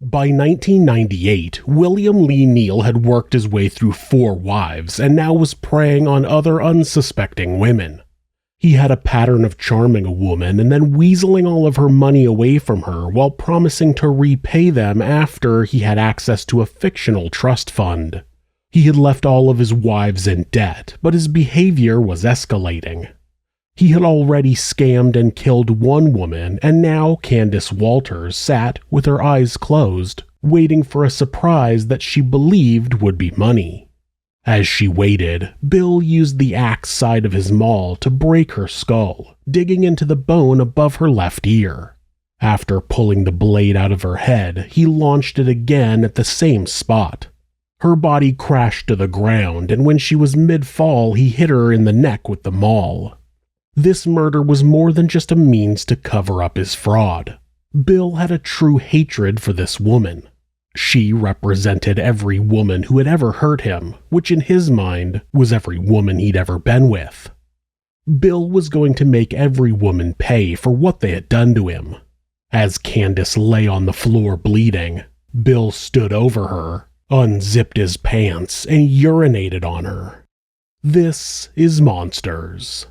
By 1998, William Lee Neal had worked his way through 4 wives and now was preying on other unsuspecting women. He had a pattern of charming a woman and then weaseling all of her money away from her while promising to repay them after he had access to a fictional trust fund. He had left all of his wives in debt, but his behavior was escalating. He had already scammed and killed one woman, and now Candace Walters sat with her eyes closed, waiting for a surprise that she believed would be money. As she waited, Bill used the axe side of his maul to break her skull, digging into the bone above her left ear. After pulling the blade out of her head, he launched it again at the same spot. Her body crashed to the ground, and when she was mid-fall, he hit her in the neck with the maul. This murder was more than just a means to cover up his fraud. Bill had a true hatred for this woman. She represented every woman who had ever hurt him, which in his mind was every woman he'd ever been with. Bill was going to make every woman pay for what they had done to him. As Candace lay on the floor bleeding, Bill stood over her, unzipped his pants, and urinated on her. This is Monsters.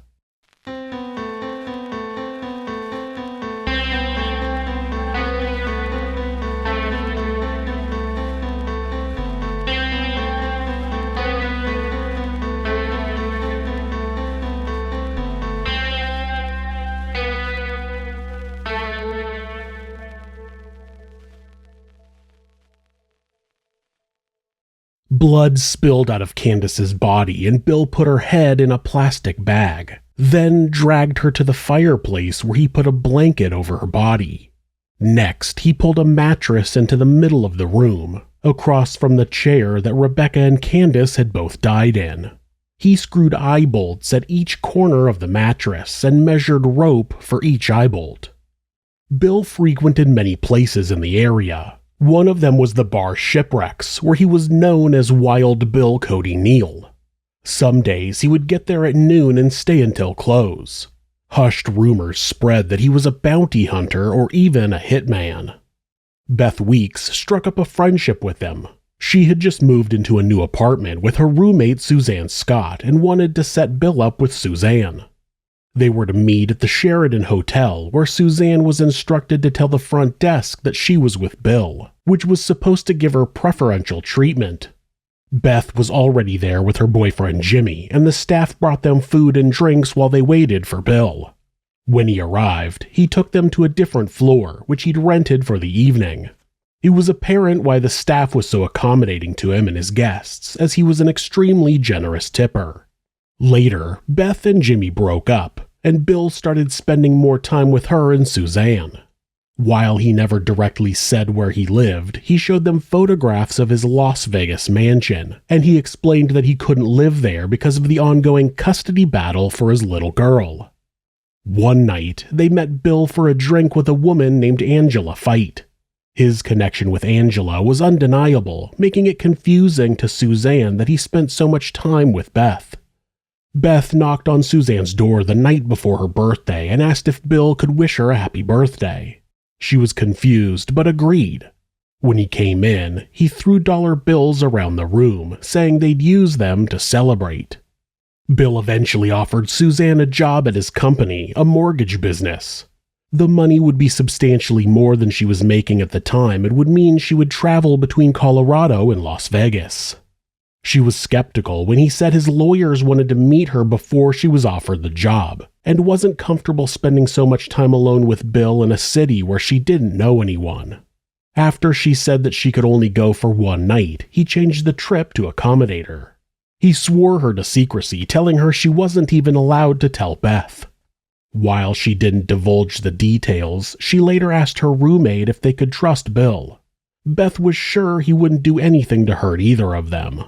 Blood spilled out of Candace's body, and Bill put her head in a plastic bag, then dragged her to the fireplace where he put a blanket over her body. Next, he pulled a mattress into the middle of the room, across from the chair that Rebecca and Candace had both died in. He screwed eye bolts at each corner of the mattress and measured rope for each eye bolt. Bill frequented many places in the area. One of them was the bar Shipwrecks, where he was known as Wild Bill Cody Neal. Some days he would get there at noon and stay until close. Hushed rumors spread that he was a bounty hunter or even a hitman. Beth Weeks struck up a friendship with him. She had just moved into a new apartment with her roommate Suzanne Scott and wanted to set Bill up with Suzanne. They were to meet at the Sheridan Hotel, where Suzanne was instructed to tell the front desk that she was with Bill, which was supposed to give her preferential treatment. Beth was already there with her boyfriend Jimmy, and the staff brought them food and drinks while they waited for Bill. When he arrived, he took them to a different floor, which he'd rented for the evening. It was apparent why the staff was so accommodating to him and his guests, as he was an extremely generous tipper. Later, Beth and Jimmy broke up, and Bill started spending more time with her and Suzanne. While he never directly said where he lived, he showed them photographs of his Las Vegas mansion, and he explained that he couldn't live there because of the ongoing custody battle for his little girl. One night, they met Bill for a drink with a woman named Angela Fight. His connection with Angela was undeniable, making it confusing to Suzanne that he spent so much time with Beth. Beth knocked on Suzanne's door the night before her birthday and asked if Bill could wish her a happy birthday. She was confused, but agreed. When he came in, he threw dollar bills around the room, saying they'd use them to celebrate. Bill eventually offered Suzanne a job at his company, a mortgage business. The money would be substantially more than she was making at the time and would mean she would travel between Colorado and Las Vegas. She was skeptical when he said his lawyers wanted to meet her before she was offered the job, and wasn't comfortable spending so much time alone with Bill in a city where she didn't know anyone. After she said that she could only go for one night, he changed the trip to accommodate her. He swore her to secrecy, telling her she wasn't even allowed to tell Beth. While she didn't divulge the details, she later asked her roommate if they could trust Bill. Beth was sure he wouldn't do anything to hurt either of them.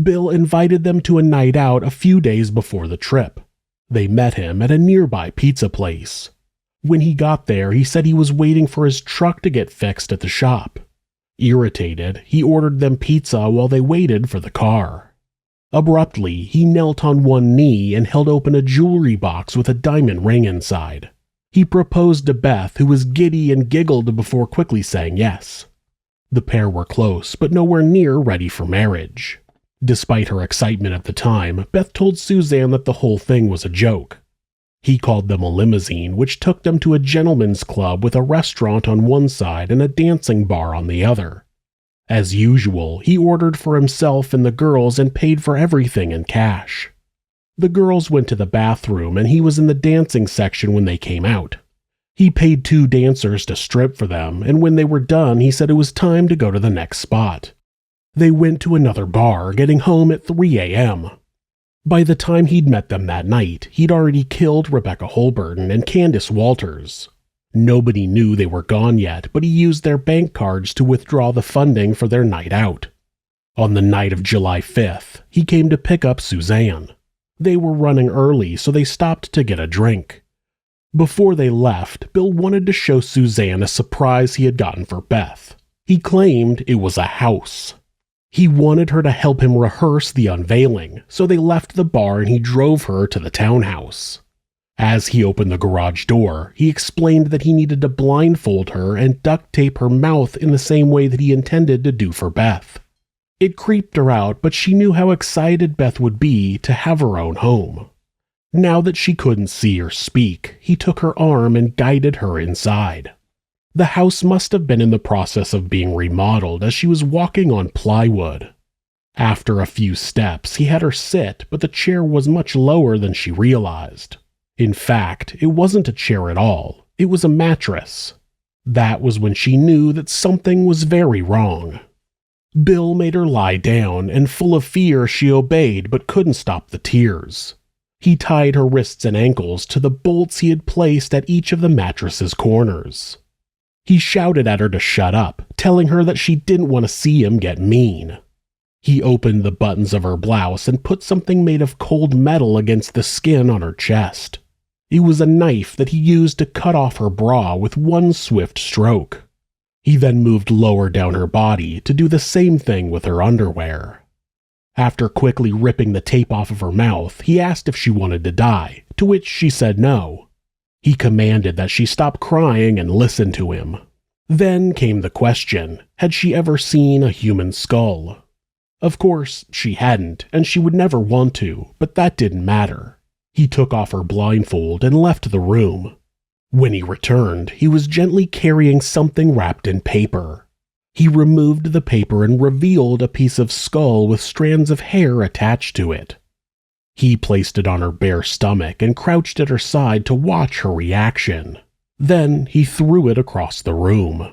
Bill invited them to a night out a few days before the trip. They met him at a nearby pizza place. When he got there, he said he was waiting for his truck to get fixed at the shop. Irritated, he ordered them pizza while they waited for the car. Abruptly, he knelt on one knee and held open a jewelry box with a diamond ring inside. He proposed to Beth, who was giddy and giggled before quickly saying yes. The pair were close, but nowhere near ready for marriage. Despite her excitement at the time, Beth told Suzanne that the whole thing was a joke. He called them a limousine, which took them to a gentleman's club with a restaurant on one side and a dancing bar on the other. As usual, he ordered for himself and the girls and paid for everything in cash. The girls went to the bathroom and he was in the dancing section when they came out. He paid 2 dancers to strip for them, and when they were done, he said it was time to go to the next spot. They went to another bar, getting home at 3 a.m. By the time he'd met them that night, he'd already killed Rebecca Holberton and Candace Walters. Nobody knew they were gone yet, but he used their bank cards to withdraw the funding for their night out. On the night of July 5th, he came to pick up Suzanne. They were running early, so they stopped to get a drink. Before they left, Bill wanted to show Suzanne a surprise he had gotten for Beth. He claimed it was a house. He wanted her to help him rehearse the unveiling, so they left the bar and he drove her to the townhouse. As he opened the garage door, he explained that he needed to blindfold her and duct tape her mouth in the same way that he intended to do for Beth. It creeped her out, but she knew how excited Beth would be to have her own home. Now that she couldn't see or speak, he took her arm and guided her inside. The house must have been in the process of being remodeled as she was walking on plywood. After a few steps, he had her sit, but the chair was much lower than she realized. In fact, it wasn't a chair at all. It was a mattress. That was when she knew that something was very wrong. Bill made her lie down, and full of fear she obeyed but couldn't stop the tears. He tied her wrists and ankles to the bolts he had placed at each of the mattress's corners. He shouted at her to shut up, telling her that she didn't want to see him get mean. He opened the buttons of her blouse and put something made of cold metal against the skin on her chest. It was a knife that he used to cut off her bra with one swift stroke. He then moved lower down her body to do the same thing with her underwear. After quickly ripping the tape off of her mouth, he asked if she wanted to die, to which she said no. He commanded that she stop crying and listen to him. Then came the question, had she ever seen a human skull? Of course, she hadn't, and she would never want to, but that didn't matter. He took off her blindfold and left the room. When he returned, he was gently carrying something wrapped in paper. He removed the paper and revealed a piece of skull with strands of hair attached to it. He placed it on her bare stomach and crouched at her side to watch her reaction. Then he threw it across the room.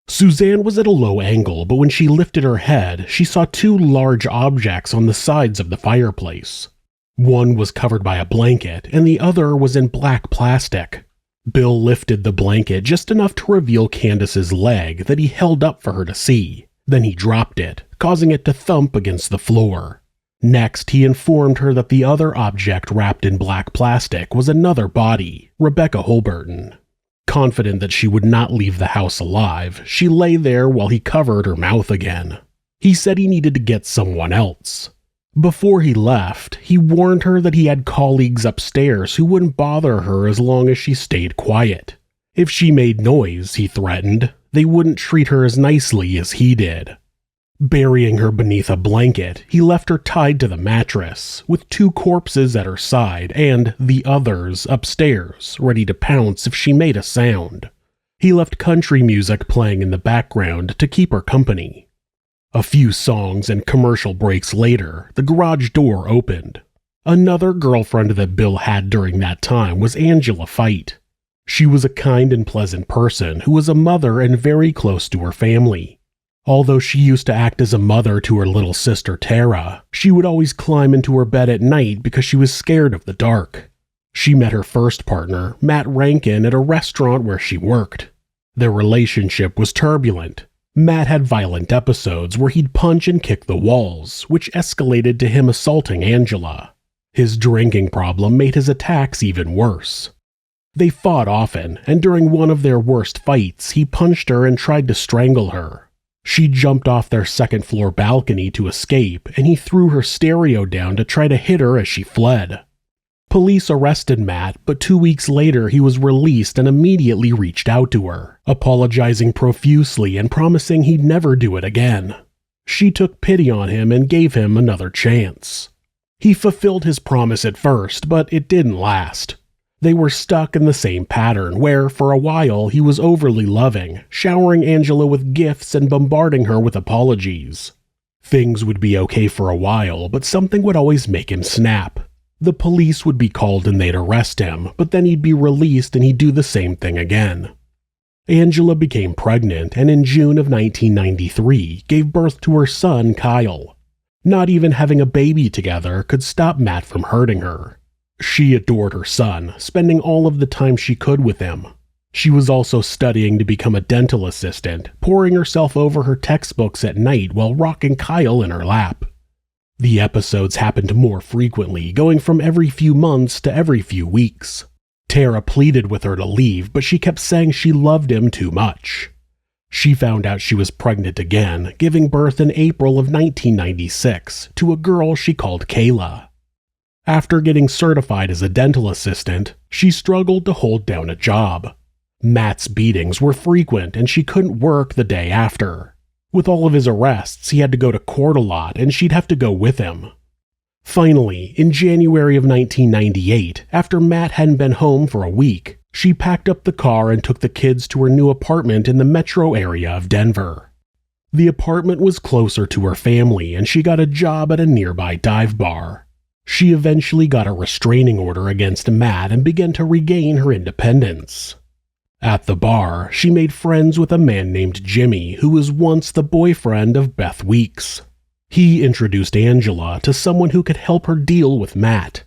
Suzanne was at a low angle, but when she lifted her head, she saw 2 large objects on the sides of the fireplace. One was covered by a blanket, and the other was in black plastic. Bill lifted the blanket just enough to reveal Candace's leg that he held up for her to see. Then he dropped it, causing it to thump against the floor. Next, he informed her that the other object wrapped in black plastic was another body, Rebecca Holberton. Confident that she would not leave the house alive, she lay there while he covered her mouth again. He said he needed to get someone else. Before he left, he warned her that he had colleagues upstairs who wouldn't bother her as long as she stayed quiet. If she made noise, he threatened, they wouldn't treat her as nicely as he did. Burying her beneath a blanket, he left her tied to the mattress, with 2 corpses at her side and the others upstairs, ready to pounce if she made a sound. He left country music playing in the background to keep her company. A few songs and commercial breaks later, the garage door opened. Another girlfriend that Bill had during that time was Angela Fite. She was a kind and pleasant person who was a mother and very close to her family. Although she used to act as a mother to her little sister Tara, she would always climb into her bed at night because she was scared of the dark. She met her first partner, Matt Rankin, at a restaurant where she worked. Their relationship was turbulent. Matt had violent episodes where he'd punch and kick the walls, which escalated to him assaulting Angela. His drinking problem made his attacks even worse. They fought often, and during one of their worst fights, he punched her and tried to strangle her. She jumped off their second-floor balcony to escape, and he threw her stereo down to try to hit her as she fled. Police arrested Matt, but 2 weeks later he was released and immediately reached out to her, apologizing profusely and promising he'd never do it again. She took pity on him and gave him another chance. He fulfilled his promise at first, but it didn't last. They were stuck in the same pattern where, for a while, he was overly loving, showering Angela with gifts and bombarding her with apologies. Things would be okay for a while, but something would always make him snap. The police would be called and they'd arrest him, but then he'd be released and he'd do the same thing again. Angela became pregnant and in June of 1993 gave birth to her son Kyle. Not even having a baby together could stop Matt from hurting her. She adored her son, spending all of the time she could with him. She was also studying to become a dental assistant, pouring herself over her textbooks at night while rocking Kyle in her lap. The episodes happened more frequently, going from every few months to every few weeks. Tara pleaded with her to leave, but she kept saying she loved him too much. She found out she was pregnant again, giving birth in April of 1996 to a girl she called Kayla. After getting certified as a dental assistant, she struggled to hold down a job. Matt's beatings were frequent and she couldn't work the day after. With all of his arrests, he had to go to court a lot and she'd have to go with him. Finally, in January of 1998, after Matt hadn't been home for a week, she packed up the car and took the kids to her new apartment in the metro area of Denver. The apartment was closer to her family and she got a job at a nearby dive bar. She eventually got a restraining order against Matt and began to regain her independence. At the bar, she made friends with a man named Jimmy who was once the boyfriend of Beth Weeks. He introduced Angela to someone who could help her deal with Matt.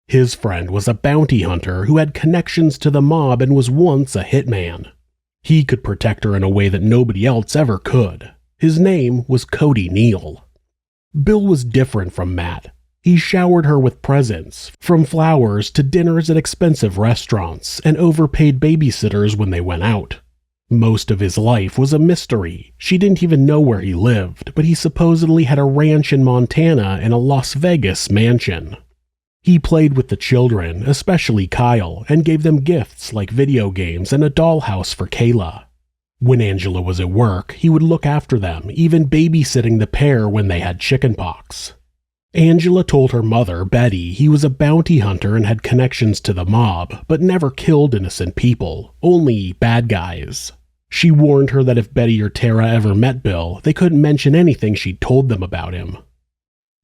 His friend was a bounty hunter who had connections to the mob and was once a hitman. He could protect her in a way that nobody else ever could. His name was Lee Neal. Bill was different from Matt. He showered her with presents, from flowers to dinners at expensive restaurants, and overpaid babysitters when they went out. Most of his life was a mystery. She didn't even know where he lived, but he supposedly had a ranch in Montana and a Las Vegas mansion. He played with the children, especially Kyle, and gave them gifts like video games and a dollhouse for Kayla. When Angela was at work, he would look after them, even babysitting the pair when they had chickenpox. Angela told her mother, Betty, he was a bounty hunter and had connections to the mob, but never killed innocent people, only bad guys. She warned her that if Betty or Tara ever met Bill, they couldn't mention anything she'd told them about him.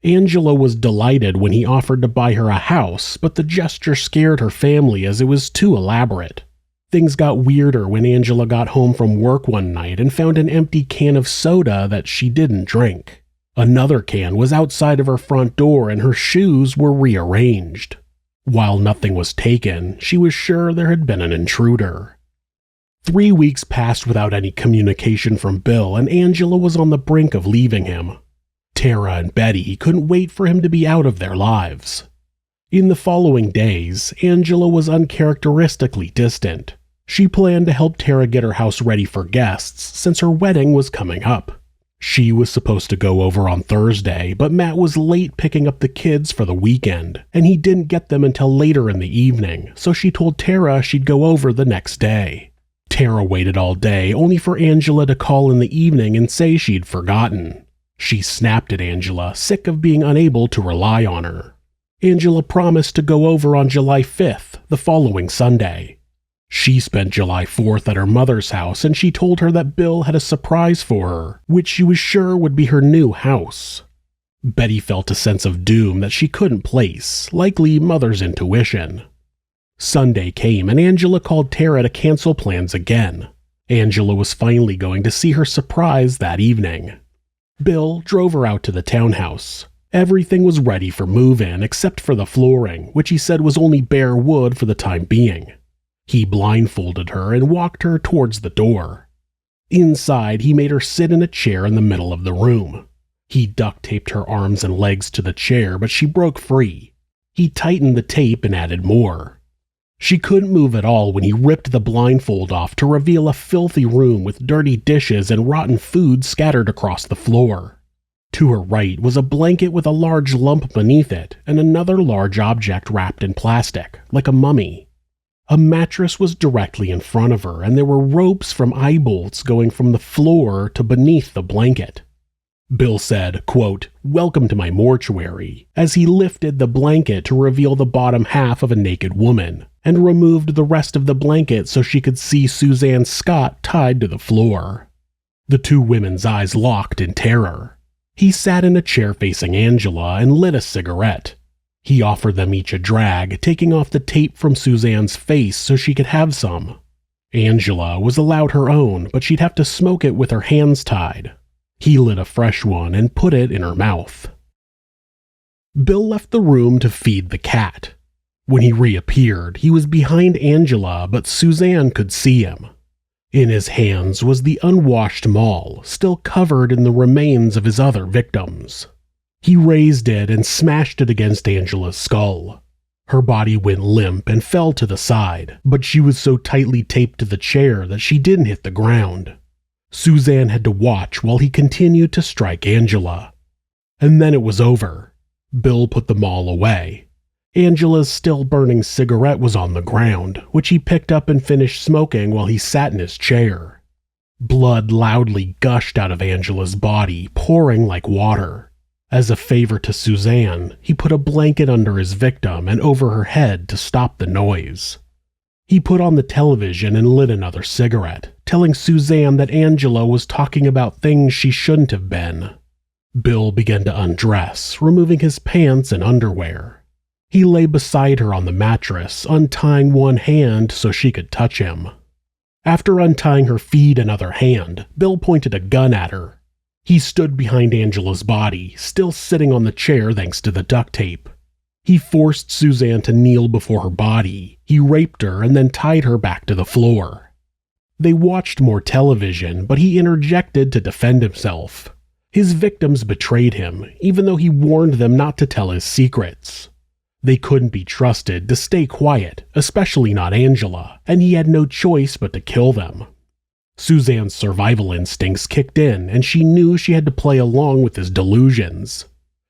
Angela was delighted when he offered to buy her a house, but the gesture scared her family as it was too elaborate. Things got weirder when Angela got home from work one night and found an empty can of soda that she didn't drink. Another can was outside of her front door and her shoes were rearranged. While nothing was taken, she was sure there had been an intruder. 3 weeks passed without any communication from Bill and Angela was on the brink of leaving him. Tara and Betty couldn't wait for him to be out of their lives. In the following days, Angela was uncharacteristically distant. She planned to help Tara get her house ready for guests since her wedding was coming up. She was supposed to go over on Thursday, but Matt was late picking up the kids for the weekend, and he didn't get them until later in the evening, so she told Tara she'd go over the next day. Tara waited all day, only for Angela to call in the evening and say she'd forgotten. She snapped at Angela, sick of being unable to rely on her. Angela promised to go over on July 5th, the following Sunday. She spent July 4th at her mother's house and she told her that Bill had a surprise for her, which she was sure would be her new house. Betty felt a sense of doom that she couldn't place, likely mother's intuition. Sunday came and Angela called Tara to cancel plans again. Angela was finally going to see her surprise that evening. Bill drove her out to the townhouse. Everything was ready for move-in except for the flooring, which he said was only bare wood for the time being. He blindfolded her and walked her towards the door. Inside, he made her sit in a chair in the middle of the room. He duct-taped her arms and legs to the chair, but she broke free. He tightened the tape and added more. She couldn't move at all when he ripped the blindfold off to reveal a filthy room with dirty dishes and rotten food scattered across the floor. To her right was a blanket with a large lump beneath it and another large object wrapped in plastic, like a mummy. A mattress was directly in front of her, and there were ropes from eye bolts going from the floor to beneath the blanket. Bill said, quote, "Welcome to my mortuary," as he lifted the blanket to reveal the bottom half of a naked woman, and removed the rest of the blanket so she could see Suzanne Scott tied to the floor. The two women's eyes locked in terror. He sat in a chair facing Angela and lit a cigarette. He offered them each a drag, taking off the tape from Suzanne's face so she could have some. Angela was allowed her own, but she'd have to smoke it with her hands tied. He lit a fresh one and put it in her mouth. Bill left the room to feed the cat. When he reappeared, he was behind Angela, but Suzanne could see him. In his hands was the unwashed maul, still covered in the remains of his other victims. He raised it and smashed it against Angela's skull. Her body went limp and fell to the side, but she was so tightly taped to the chair that she didn't hit the ground. Suzanne had to watch while he continued to strike Angela. And then it was over. Bill put the maul away. Angela's still burning cigarette was on the ground, which he picked up and finished smoking while he sat in his chair. Blood loudly gushed out of Angela's body, pouring like water. As a favor to Suzanne, he put a blanket under his victim and over her head to stop the noise. He put on the television and lit another cigarette, telling Suzanne that Angela was talking about things she shouldn't have been. Bill began to undress, removing his pants and underwear. He lay beside her on the mattress, untying one hand so she could touch him. After untying her feet and other hand, Bill pointed a gun at her. He stood behind Angela's body, still sitting on the chair thanks to the duct tape. He forced Suzanne to kneel before her body. He raped her and then tied her back to the floor. They watched more television, but he interjected to defend himself. His victims betrayed him, even though he warned them not to tell his secrets. They couldn't be trusted to stay quiet, especially not Angela, and he had no choice but to kill them. Suzanne's survival instincts kicked in, and she knew she had to play along with his delusions.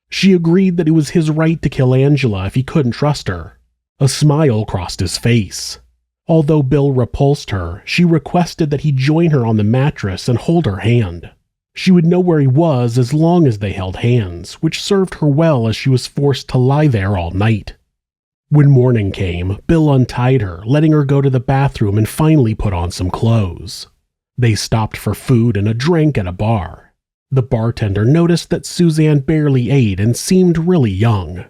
She agreed that it was his right to kill Angela if he couldn't trust her. A smile crossed his face. Although Bill repulsed her, she requested that he join her on the mattress and hold her hand. She would know where he was as long as they held hands, which served her well as she was forced to lie there all night. When morning came, Bill untied her, letting her go to the bathroom and finally put on some clothes. They stopped for food and a drink at a bar. The bartender noticed that Suzanne barely ate and seemed really young.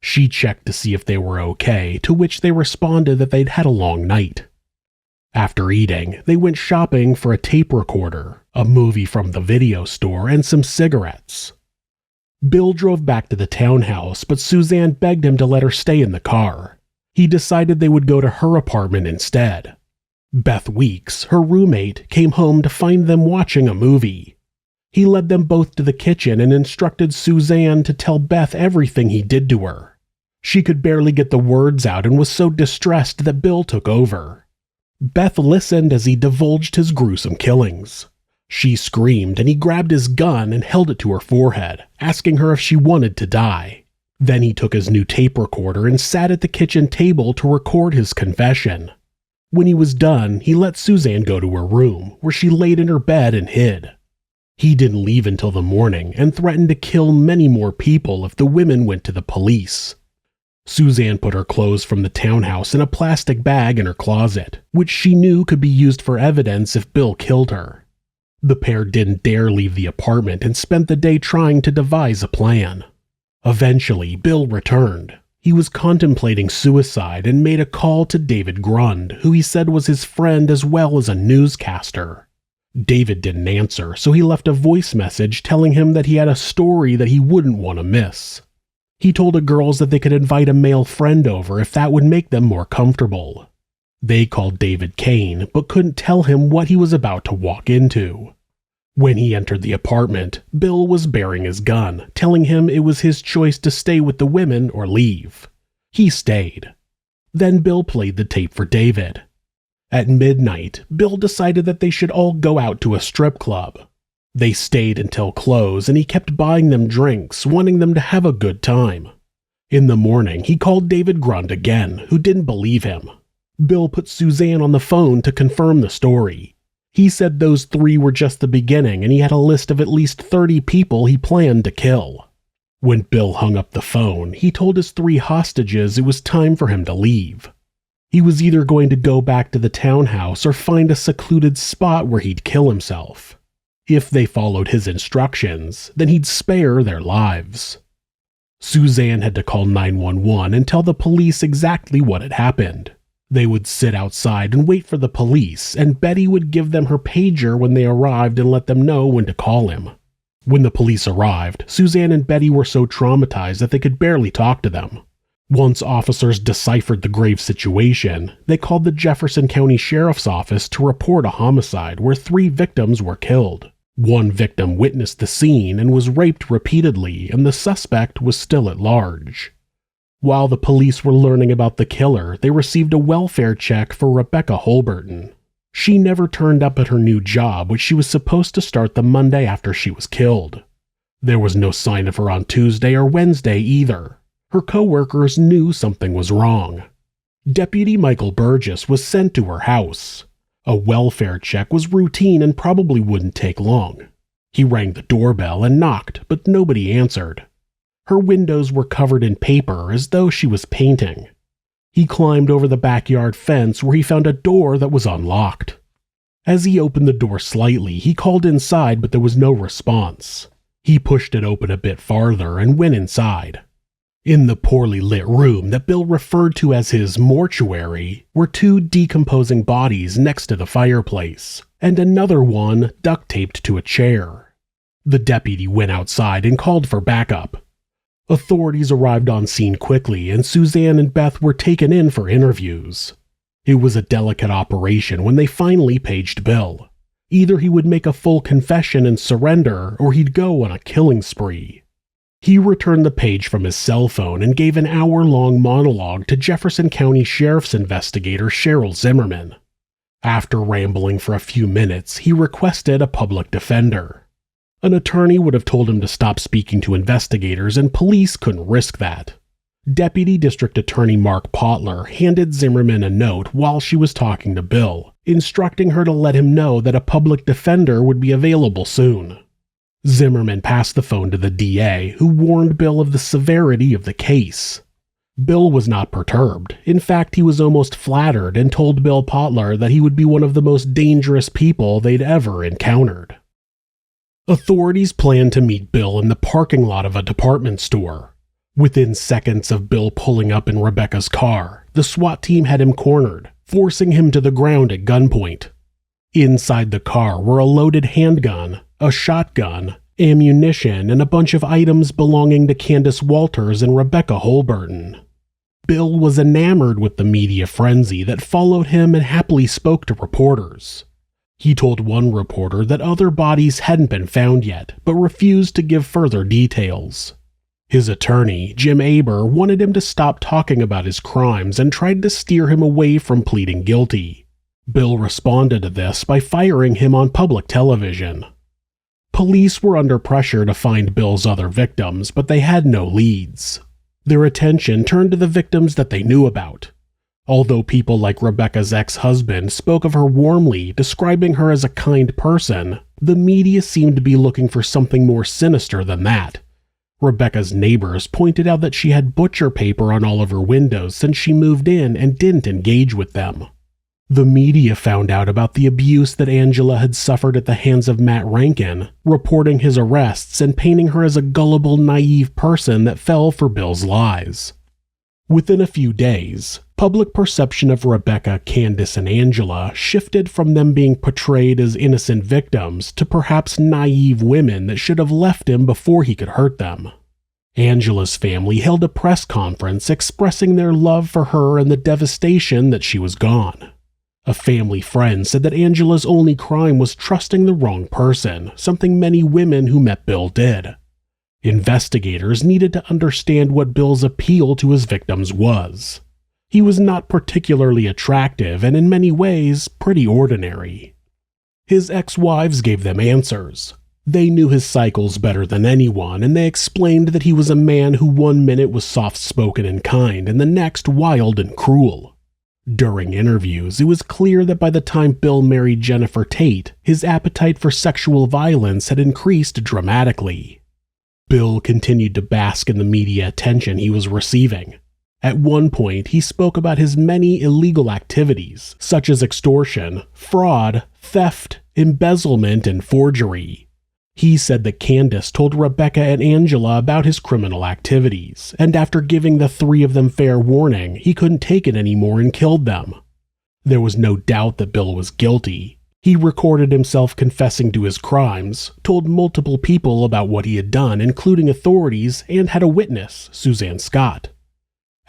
She checked to see if they were okay, to which they responded that they'd had a long night. After eating, they went shopping for a tape recorder, a movie from the video store, and some cigarettes. Bill drove back to the townhouse, but Suzanne begged him to let her stay in the car. He decided they would go to her apartment instead. Beth Weeks, her roommate, came home to find them watching a movie. He led them both to the kitchen and instructed Suzanne to tell Beth everything he did to her. She could barely get the words out and was so distressed that Bill took over. Beth listened as he divulged his gruesome killings. She screamed and he grabbed his gun and held it to her forehead, asking her if she wanted to die. Then he took his new tape recorder and sat at the kitchen table to record his confession. When he was done, he let Suzanne go to her room, where she laid in her bed and hid. He didn't leave until the morning and threatened to kill many more people if the women went to the police. Suzanne put her clothes from the townhouse in a plastic bag in her closet, which she knew could be used for evidence if Bill killed her. The pair didn't dare leave the apartment and spent the day trying to devise a plan. Eventually, Bill returned. He was contemplating suicide and made a call to David Grund, who he said was his friend as well as a newscaster. David didn't answer, so he left a voice message telling him that he had a story that he wouldn't want to miss. He told the girls that they could invite a male friend over if that would make them more comfortable. They called David Kane, but couldn't tell him what he was about to walk into. When he entered the apartment, Bill was bearing his gun, telling him it was his choice to stay with the women or leave. He stayed. Then Bill played the tape for David. At midnight, Bill decided that they should all go out to a strip club. They stayed until close, and he kept buying them drinks, wanting them to have a good time. In the morning, he called David Grund again, who didn't believe him. Bill put Suzanne on the phone to confirm the story. He said those 3 were just the beginning, and he had a list of at least 30 people he planned to kill. When Bill hung up the phone, he told his 3 hostages it was time for him to leave. He was either going to go back to the townhouse or find a secluded spot where he'd kill himself. If they followed his instructions, then he'd spare their lives. Suzanne had to call 911 and tell the police exactly what had happened. They would sit outside and wait for the police, and Betty would give them her pager when they arrived and let them know when to call him. When the police arrived, Suzanne and Betty were so traumatized that they could barely talk to them. Once officers deciphered the grave situation, they called the Jefferson County Sheriff's Office to report a homicide where 3 victims were killed. 1 victim witnessed the scene and was raped repeatedly, and the suspect was still at large. While the police were learning about the killer, they received a welfare check for Rebecca Holberton. She never turned up at her new job, which she was supposed to start the Monday after she was killed. There was no sign of her on Tuesday or Wednesday either. Her co-workers knew something was wrong. Deputy Michael Burgess was sent to her house. A welfare check was routine and probably wouldn't take long. He rang the doorbell and knocked, but nobody answered. Her windows were covered in paper as though she was painting. He climbed over the backyard fence where he found a door that was unlocked. As he opened the door slightly, he called inside, but there was no response. He pushed it open a bit farther and went inside. In the poorly lit room that Bill referred to as his mortuary were 2 decomposing bodies next to the fireplace, and another one duct-taped to a chair. The deputy went outside and called for backup. Authorities arrived on scene quickly, and Suzanne and Beth were taken in for interviews. It was a delicate operation when they finally paged Bill. Either he would make a full confession and surrender, or he'd go on a killing spree. He returned the page from his cell phone and gave an hour-long monologue to Jefferson County Sheriff's investigator Cheryl Zimmerman. After rambling for a few minutes, he requested a public defender. An attorney would have told him to stop speaking to investigators, and police couldn't risk that. Deputy District Attorney Mark Potler handed Zimmerman a note while she was talking to Bill, instructing her to let him know that a public defender would be available soon. Zimmerman passed the phone to the DA, who warned Bill of the severity of the case. Bill was not perturbed. In fact, he was almost flattered and told Bill Potler that he would be one of the most dangerous people they'd ever encountered. Authorities planned to meet Bill in the parking lot of a department store. Within seconds of Bill pulling up in Rebecca's car, the SWAT team had him cornered, forcing him to the ground at gunpoint. Inside the car were a loaded handgun, a shotgun, ammunition, and a bunch of items belonging to Candace Walters and Rebecca Holberton. Bill was enamored with the media frenzy that followed him and happily spoke to reporters. He told one reporter that other bodies hadn't been found yet, but refused to give further details. His attorney, Jim Aber, wanted him to stop talking about his crimes and tried to steer him away from pleading guilty. Bill responded to this by firing him on public television. Police were under pressure to find Bill's other victims, but they had no leads. Their attention turned to the victims that they knew about. Although people like Rebecca's ex-husband spoke of her warmly, describing her as a kind person, the media seemed to be looking for something more sinister than that. Rebecca's neighbors pointed out that she had butcher paper on all of her windows since she moved in and didn't engage with them. The media found out about the abuse that Angela had suffered at the hands of Matt Rankin, reporting his arrests and painting her as a gullible, naive person that fell for Bill's lies. Within a few days, public perception of Rebecca, Candace, and Angela shifted from them being portrayed as innocent victims to perhaps naive women that should have left him before he could hurt them. Angela's family held a press conference expressing their love for her and the devastation that she was gone. A family friend said that Angela's only crime was trusting the wrong person, something many women who met Bill did. Investigators needed to understand what Bill's appeal to his victims was. He was not particularly attractive and in many ways pretty ordinary. His ex-wives gave them answers. They knew his cycles better than anyone, and they explained that he was a man who one minute was soft-spoken and kind, and the next wild and cruel. During interviews, it was clear that by the time Bill married Jennifer Tate, his appetite for sexual violence had increased dramatically. Bill continued to bask in the media attention he was receiving. At one point, he spoke about his many illegal activities, such as extortion, fraud, theft, embezzlement, and forgery. He said that Candace told Rebecca and Angela about his criminal activities, and after giving the three of them fair warning, he couldn't take it anymore and killed them. There was no doubt that Bill was guilty. He recorded himself confessing to his crimes, told multiple people about what he had done, including authorities, and had a witness, Suzanne Scott.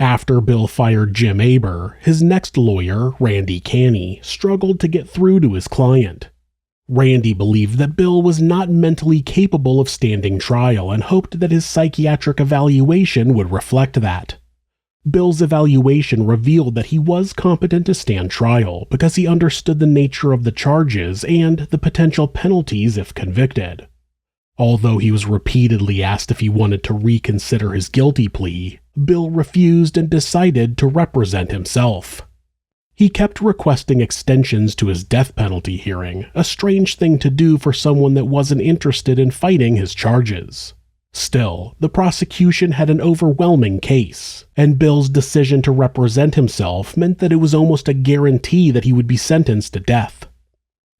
After Bill fired Jim Aber, his next lawyer, Randy Canny, struggled to get through to his client. Randy believed that Bill was not mentally capable of standing trial and hoped that his psychiatric evaluation would reflect that. Bill's evaluation revealed that he was competent to stand trial because he understood the nature of the charges and the potential penalties if convicted. Although he was repeatedly asked if he wanted to reconsider his guilty plea, Bill refused and decided to represent himself. He kept requesting extensions to his death penalty hearing, a strange thing to do for someone that wasn't interested in fighting his charges. Still, the prosecution had an overwhelming case, and Bill's decision to represent himself meant that it was almost a guarantee that he would be sentenced to death.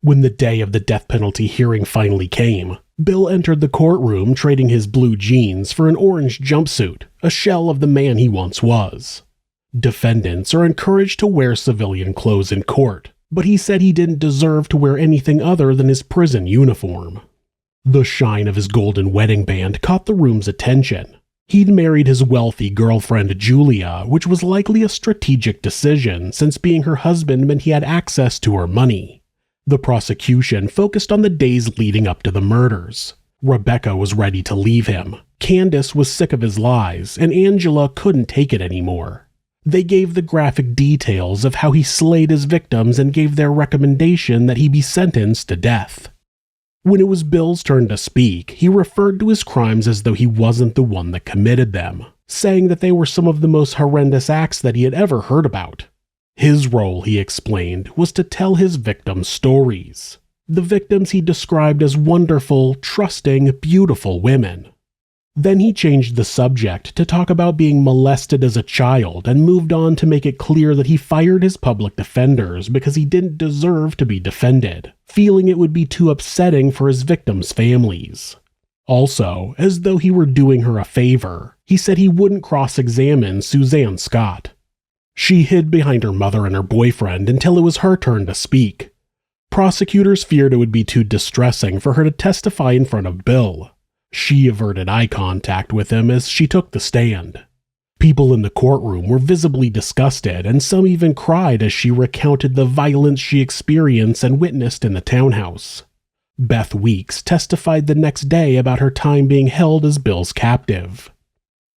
When the day of the death penalty hearing finally came, Bill entered the courtroom trading his blue jeans for an orange jumpsuit, a shell of the man he once was. Defendants are encouraged to wear civilian clothes in court, but he said he didn't deserve to wear anything other than his prison uniform. The shine of his golden wedding band caught the room's attention. He'd married his wealthy girlfriend Julia, which was likely a strategic decision since being her husband meant he had access to her money. The prosecution focused on the days leading up to the murders. Rebecca was ready to leave him. Candace was sick of his lies, and Angela couldn't take it anymore. They gave the graphic details of how he slayed his victims and gave their recommendation that he be sentenced to death. When it was Bill's turn to speak, he referred to his crimes as though he wasn't the one that committed them, saying that they were some of the most horrendous acts that he had ever heard about. His role, he explained, was to tell his victims' stories. The victims he described as wonderful, trusting, beautiful women. Then he changed the subject to talk about being molested as a child and moved on to make it clear that he fired his public defenders because he didn't deserve to be defended, feeling it would be too upsetting for his victims' families. Also, as though he were doing her a favor, he said he wouldn't cross-examine Suzanne Scott. She hid behind her mother and her boyfriend until it was her turn to speak. Prosecutors feared it would be too distressing for her to testify in front of Bill. She averted eye contact with him as she took the stand. People in the courtroom were visibly disgusted, and some even cried as she recounted the violence she experienced and witnessed in the townhouse. Beth Weeks testified the next day about her time being held as Bill's captive.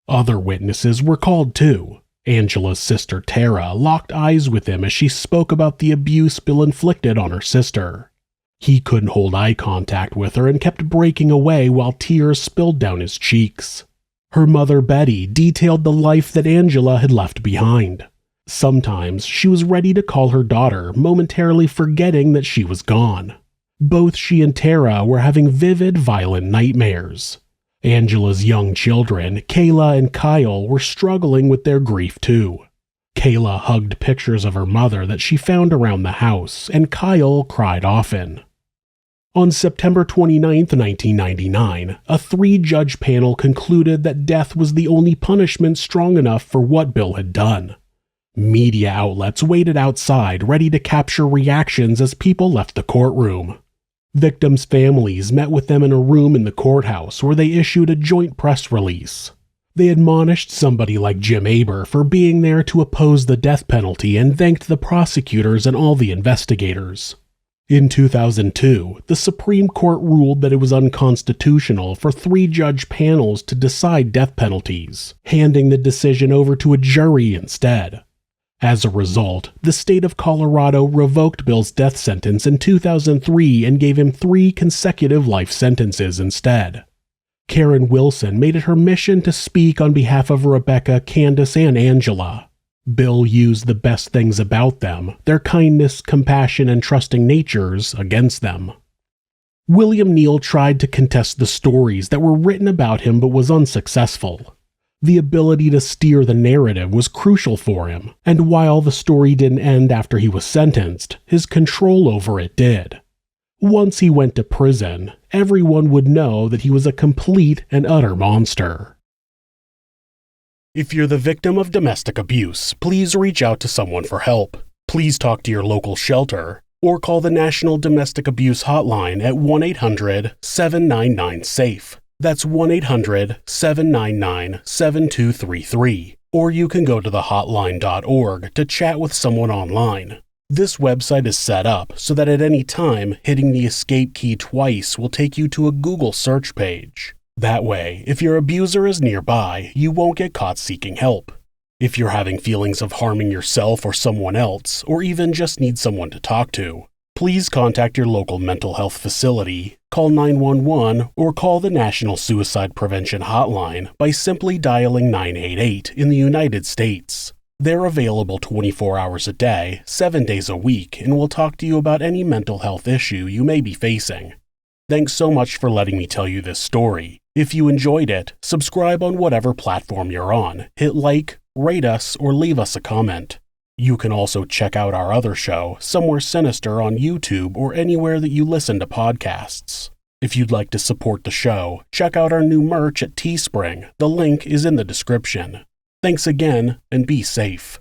Other witnesses were called too. Angela's sister Tara locked eyes with him as she spoke about the abuse Bill inflicted on her sister. He couldn't hold eye contact with her and kept breaking away while tears spilled down his cheeks. Her mother Betty detailed the life that Angela had left behind. Sometimes she was ready to call her daughter, momentarily forgetting that she was gone. Both she and Tara were having vivid, violent nightmares. Angela's young children, Kayla and Kyle, were struggling with their grief too. Kayla hugged pictures of her mother that she found around the house, and Kyle cried often. On September 29, 1999, a 3-judge panel concluded that death was the only punishment strong enough for what Bill had done. Media outlets waited outside, ready to capture reactions as people left the courtroom. Victims' families met with them in a room in the courthouse where they issued a joint press release. They admonished somebody like Jim Aber for being there to oppose the death penalty and thanked the prosecutors and all the investigators. In 2002, the Supreme Court ruled that it was unconstitutional for 3-judge panels to decide death penalties, handing the decision over to a jury instead. As a result, the state of Colorado revoked Bill's death sentence in 2003 and gave him 3 consecutive life sentences instead. Karen Wilson made it her mission to speak on behalf of Rebecca, Candace, and Angela. Bill used the best things about them, their kindness, compassion, and trusting natures, against them. William Neal tried to contest the stories that were written about him but was unsuccessful. The ability to steer the narrative was crucial for him, and while the story didn't end after he was sentenced, his control over it did. Once he went to prison, everyone would know that he was a complete and utter monster. If you're the victim of domestic abuse, please reach out to someone for help. Please talk to your local shelter, or call the National Domestic Abuse Hotline at 1-800-799-SAFE. That's 1-800-799-7233. Or you can go to thehotline.org to chat with someone online. This website is set up so that at any time, hitting the escape key twice will take you to a Google search page. That way, if your abuser is nearby, you won't get caught seeking help. If you're having feelings of harming yourself or someone else, or even just need someone to talk to, please contact your local mental health facility, call 911, or call the National Suicide Prevention Hotline by simply dialing 988 in the United States. They're available 24 hours a day, 7 days a week, and will talk to you about any mental health issue you may be facing. Thanks so much for letting me tell you this story. If you enjoyed it, subscribe on whatever platform you're on, hit like, rate us, or leave us a comment. You can also check out our other show, Somewhere Sinister, on YouTube or anywhere that you listen to podcasts. If you'd like to support the show, check out our new merch at Teespring. The link is in the description. Thanks again, and be safe.